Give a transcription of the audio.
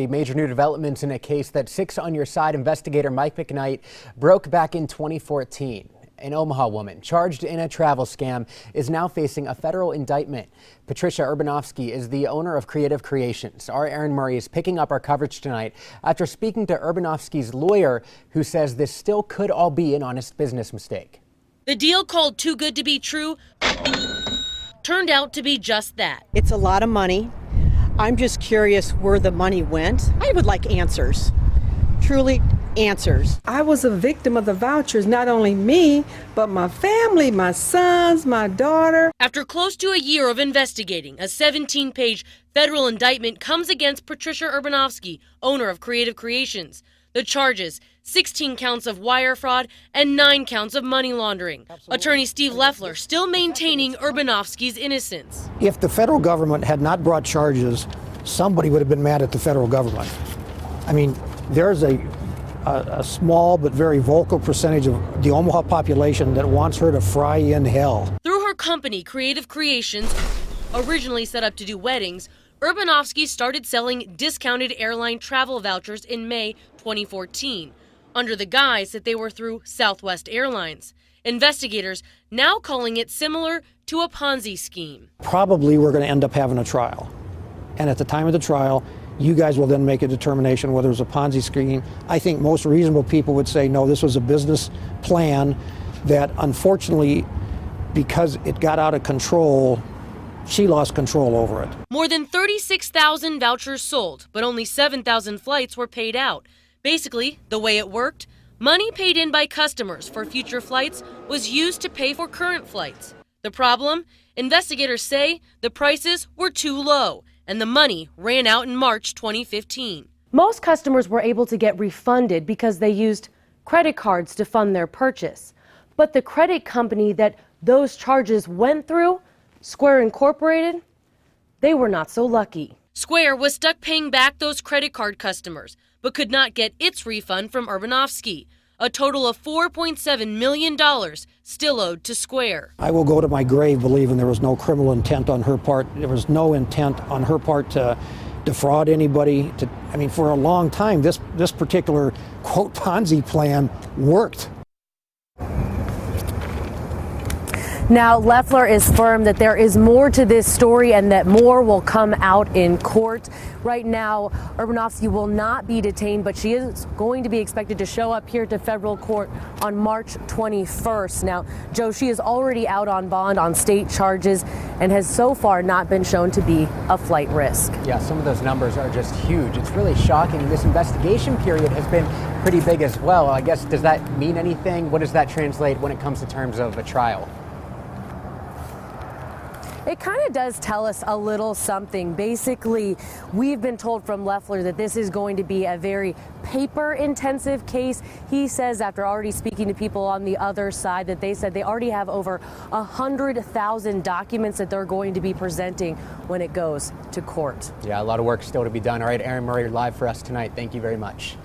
Major new developments in a case that Six on Your Side investigator Mike McKnight broke back in 2014. An Omaha woman charged in a travel scam is now facing a federal indictment. Patricia Urbanovsky is the owner of Creative Creations. Our Aaron Murray is picking up our coverage tonight after speaking to Urbanovsky's lawyer, who says this still could all be an honest business mistake. The deal, called too good to be true, turned out to be just that. It's a lot of money. I'm just curious where the money went. I would like answers, truly answers. I was a victim of the vouchers, not only me, but my family, my sons, my daughter. After close to a year of investigating, a 17-page federal indictment comes against Patricia Urbanovsky, owner of Creative Creations. The charges: 16 counts of wire fraud and 9 counts of money laundering. Absolutely. Attorney Steve Loeffler still maintaining Urbanovsky's innocence. If the federal government had not brought charges, somebody would have been mad at the federal government. I mean, there's a small but very vocal percentage of the Omaha population that wants her to fry in hell. Through her company, Creative Creations, originally set up to do weddings, Urbanovsky started selling discounted airline travel vouchers in May 2014, under the guise that they were through Southwest Airlines. Investigators now calling it similar to a Ponzi scheme. Probably we're going to end up having a trial. And at the time of the trial, you guys will then make a determination whether it was a Ponzi scheme. I think most reasonable people would say, no, this was a business plan that unfortunately, because it got out of control, she lost control over it. More than 36,000 vouchers sold, but only 7,000 flights were paid out. Basically, the way it worked, money paid in by customers for future flights was used to pay for current flights. The problem? Investigators say the prices were too low, and the money ran out in March 2015. Most customers were able to get refunded because they used credit cards to fund their purchase. But the credit company that those charges went through, Square Incorporated, they were not so lucky. Square was stuck paying back those credit card customers, but could not get its refund from Urbanovsky. A total of $4.7 million still owed to Square. I will go to my grave believing there was no criminal intent on her part. There was no intent on her part to defraud anybody. I mean, for a long time, this particular, quote, Ponzi plan worked. Now, Loeffler is firm that there is more to this story and that more will come out in court. Right now, Urbanovsky will not be detained, but she is going to be expected to show up here to federal court on March 21st. Now, Joe, she is already out on bond on state charges and has so far not been shown to be a flight risk. Yeah, some of those numbers are just huge. It's really shocking. This investigation period has been pretty big as well. I guess, does that mean anything? What does that translate when it comes to terms of a trial? It kind of does tell us a little something. Basically, we've been told from Loeffler that this is going to be a very paper-intensive case. He says, after already speaking to people on the other side, that they said they already have over 100,000 documents that they're going to be presenting when it goes to court. Yeah, a lot of work still to be done. All right, Aaron Murray live for us tonight. Thank you very much.